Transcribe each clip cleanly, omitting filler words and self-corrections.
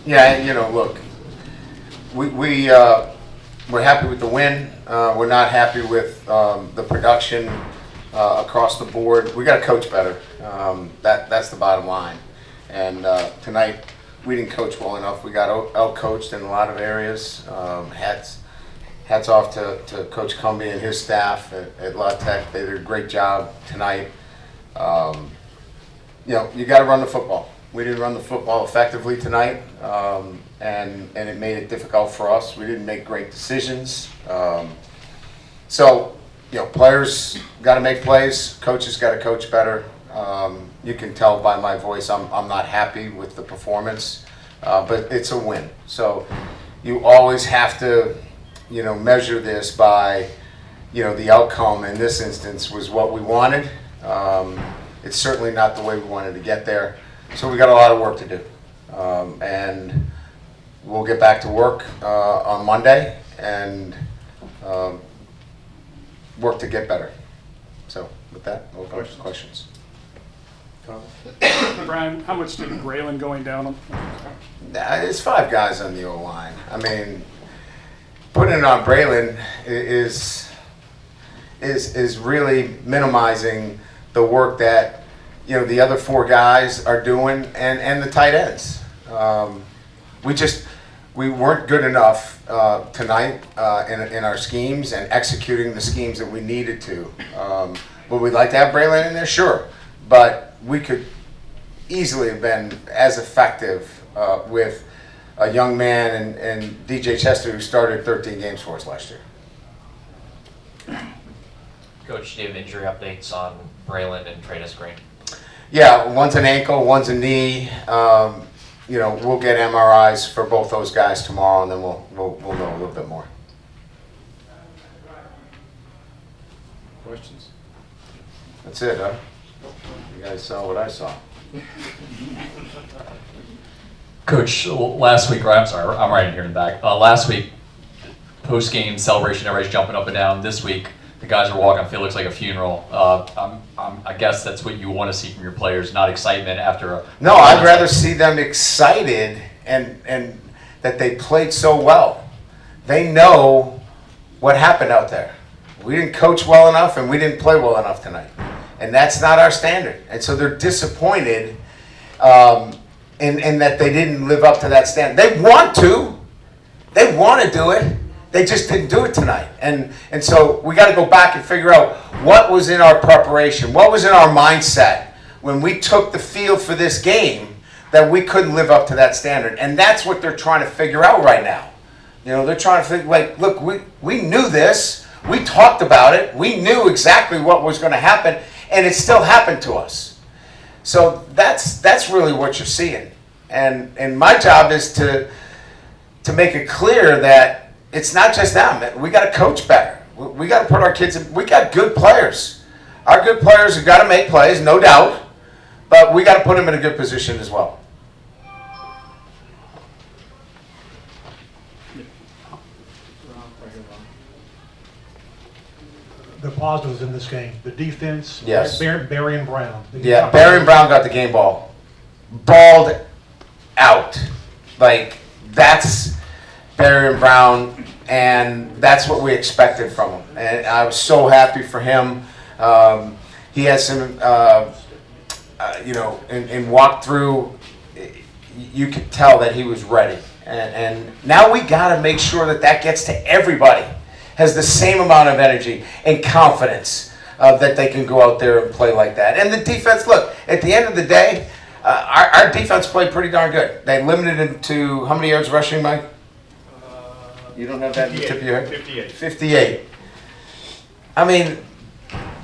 Yeah, look, we're happy with the win. We're not happy with the production across the board. We got to coach better. That's the bottom line. And tonight we didn't coach well enough. We got out-coached in a lot of areas. Hats off to Coach Cumbie and his staff at Louisiana Tech. They did a great job tonight. You got to run the football. We didn't run the football effectively tonight, and it made it difficult for us. We didn't make great decisions. Players got to make plays. Coaches got to coach better. You can tell by my voice I'm not happy with the performance, but it's a win. So you always have to, measure this by, the outcome. In this instance was what we wanted. It's certainly not the way we wanted to get there. So we got a lot of work to do, and we'll get back to work on Monday and work to get better. So with that, no questions. Brian, how much did Braylon going down? It's 5 guys on the O-line. I mean, putting it on Braylon is really minimizing the work that the other 4 guys are doing and the tight ends. We weren't good enough tonight in our schemes and executing the schemes that we needed to. Would we like to have Braylon in there? Sure. But we could easily have been as effective with a young man and DJ Chester, who started 13 games for us last year. Coach, do you have injury updates on Braylon and Travis Green? Yeah, one's an ankle, one's a knee. We'll get MRIs for both those guys tomorrow, and then we'll know a little bit more. Questions? That's it, huh? You guys saw what I saw. Coach, last week, I'm right here in the back. Last week, post-game celebration, everybody's jumping up and down. This week, the guys are walking. I feel it looks like a funeral. I guess that's what you want to see from your players, not excitement after a. No, I'd rather see them excited and that they played so well. They know what happened out there. We didn't coach well enough, and we didn't play well enough tonight, and that's not our standard. And so they're disappointed in that they didn't live up to that standard. They want to do it. They just didn't do it tonight. And so we got to go back and figure out what was in our preparation, what was in our mindset when we took the field for this game that we couldn't live up to that standard. And that's what they're trying to figure out right now. They're trying to figure, look, we knew this. We talked about it. We knew exactly what was going to happen, and it still happened to us. So that's really what you're seeing. And my job is to make it clear that it's not just them. We got to coach better. We got to put our kids in. We got good players. Our good players have got to make plays, no doubt, but we got to put them in a good position as well. The positives in this game, the defense, Yes. Barry and Brown. Yeah, Barry and Brown got the game ball. Balled out. That's Barry and Brown, and that's what we expected from him. And I was so happy for him. He had some, and walked through, you could tell that he was ready. And now we got to make sure that gets to everybody. Has the same amount of energy and confidence that they can go out there and play like that. And the defense, look, at the end of the day, our defense played pretty darn good. They limited it to how many yards rushing, Mike? You don't have that in the tip of your head? 58. 58. I mean,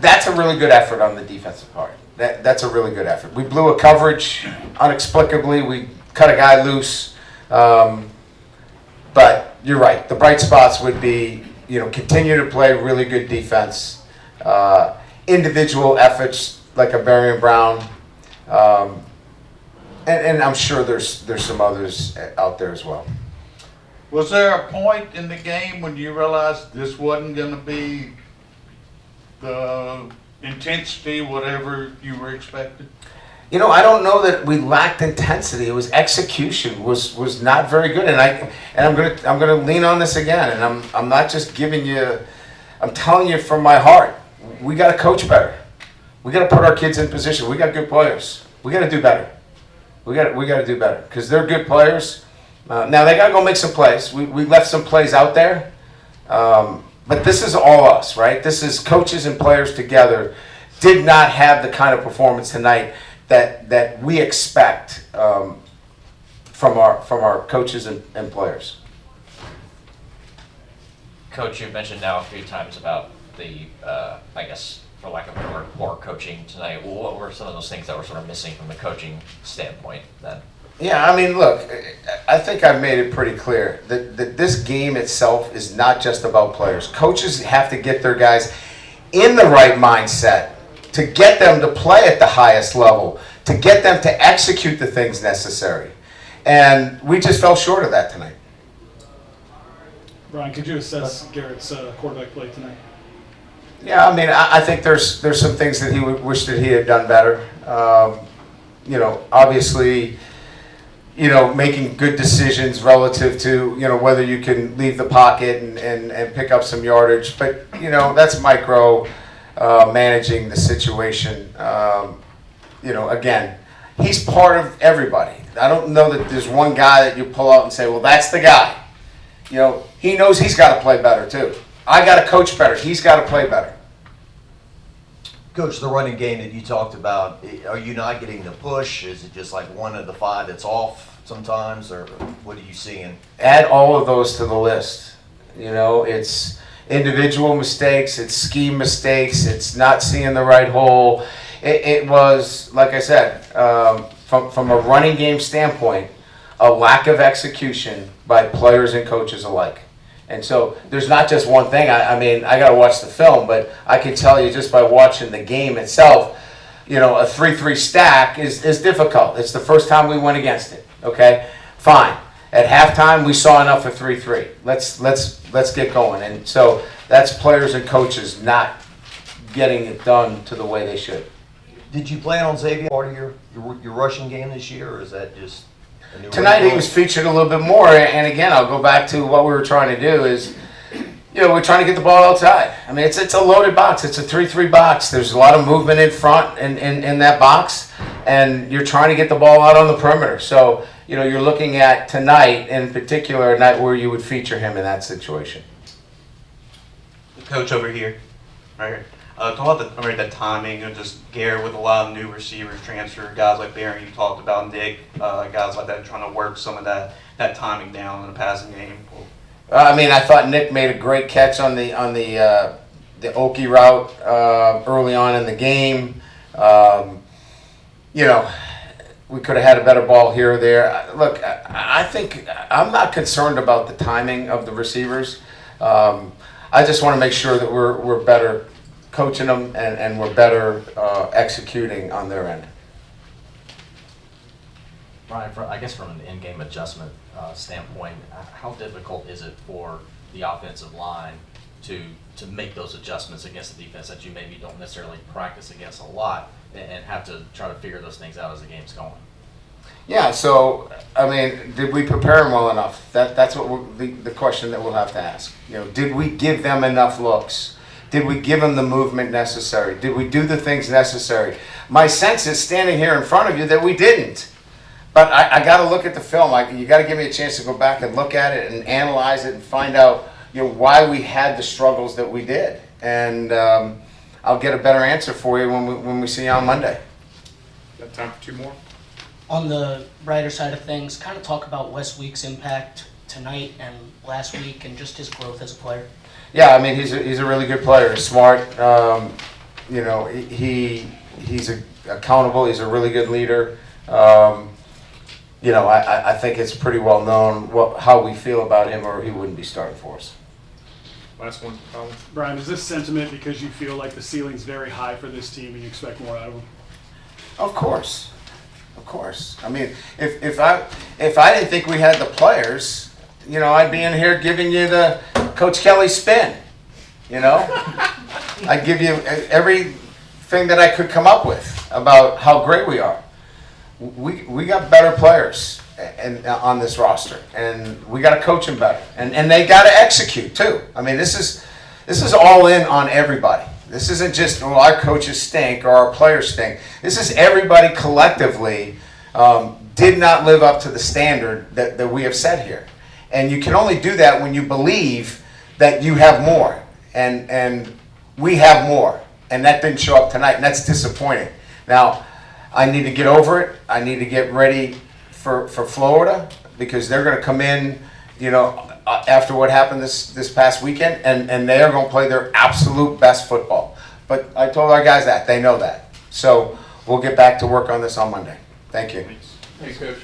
that's a really good effort on the defensive part. That's a really good effort. We blew a coverage inexplicably. We cut a guy loose. But you're right. The bright spots would be, continue to play really good defense, individual efforts like a Barry and Brown, and I'm sure there's some others out there as well. Was there a point in the game when you realized this wasn't going to be the intensity, whatever you were expecting? I don't know that we lacked intensity. It was execution was not very good, and I'm gonna lean on this again. And I'm not just giving you, I'm telling you from my heart. We got to coach better. We got to put our kids in position. We got good players. We got to do better. We got to do better because they're good players. Now they got to go make some plays. We left some plays out there, but this is all us, right? This is coaches and players together. Did not have the kind of performance tonight that we expect from our coaches and players. Coach, you've mentioned now a few times about the, I guess, for lack of a better word, poor coaching tonight. Well, what were some of those things that were sort of missing from the coaching standpoint then? Yeah, I mean, look, I think I've made it pretty clear that this game itself is not just about players. Coaches have to get their guys in the right mindset to get them to play at the highest level, to get them to execute the things necessary. And we just fell short of that tonight. Brian, could you assess Garrett's quarterback play tonight? Yeah, I mean, I think there's some things that he would wish that he had done better. Obviously, making good decisions relative to, whether you can leave the pocket and pick up some yardage. But, that's micro managing the situation. Again, he's part of everybody. I don't know that there's one guy that you pull out and say, well, that's the guy. He knows he's got to play better too. I got to coach better. He's got to play better. Coach, the running game that you talked about, are you not getting the push? Is it just like one of the five that's off sometimes, or what are you seeing? Add all of those to the list. It's individual mistakes, it's scheme mistakes, it's not seeing the right hole. It was, like I said, from a running game standpoint, a lack of execution by players and coaches alike. And so there's not just one thing. I mean, I got to watch the film, but I can tell you just by watching the game itself, a 3-3 stack is difficult. It's the first time we went against it. Okay, fine. At halftime, we saw enough of 3-3. Let's get going. And so that's players and coaches not getting it done to the way they should. Did you plan on Xavier part of your rushing game this year, or is that just a new Tonight he rule? was featured a little bit more, and again, I'll go back to what we were trying to do is, we're trying to get the ball outside. I mean, it's a loaded box. It's a 3-3 box. There's a lot of movement in front in that box, and you're trying to get the ball out on the perimeter. So, you're looking at tonight in particular, a night where you would feature him in that situation. Coach over here, right here. Talk about the timing of just Garrett with a lot of new receivers transfer, guys like Barry you talked about, Nick, guys like that trying to work some of that timing down in the passing game. I thought Nick made a great catch on the Okie route early on in the game. We could have had a better ball here or there. Look, I think I'm not concerned about the timing of the receivers. I just want to make sure that we're better coaching them and we're better executing on their end. Brian, I guess from an in-game adjustment standpoint, how difficult is it for the offensive line to make those adjustments against the defense that you maybe don't necessarily practice against a lot and have to try to figure those things out as the game's going? Yeah, so, did we prepare them well enough? That's what the question that we'll have to ask. Did we give them enough looks? Did we give them the movement necessary? Did we do the things necessary? My sense is standing here in front of you that we didn't. But I got to look at the film. You got to give me a chance to go back and look at it and analyze it and find out why we had the struggles that we did. And I'll get a better answer for you when we see you on Monday. Got time for two more? On the brighter side of things, kind of talk about Wes Week's impact tonight and last week and just his growth as a player. Yeah, he's a really good player. He's smart. He's accountable. He's a really good leader. I think it's pretty well known how we feel about him, or he wouldn't be starting for us. Last one, Colin. Brian, is this sentiment because you feel like the ceiling's very high for this team and you expect more out of them? Of course. If I didn't think we had the players, I'd be in here giving you the Coach Kelly spin. I'd give you everything that I could come up with about how great we are. we got better players and on this roster, and we got to coach them better, and they got to execute too. I mean, this is all in on everybody. This isn't just, well, our coaches stink or our players stink. This is everybody collectively did not live up to the standard that we have set here. And you can only do that when you believe that you have more. And we have more. And that didn't show up tonight, and that's disappointing. Now, I need to get over it. I need to get ready for Florida, because they're going to come in, after what happened this past weekend, and they are going to play their absolute best football. But I told our guys that. They know that. So we'll get back to work on this on Monday. Thank you. Thanks, Coach.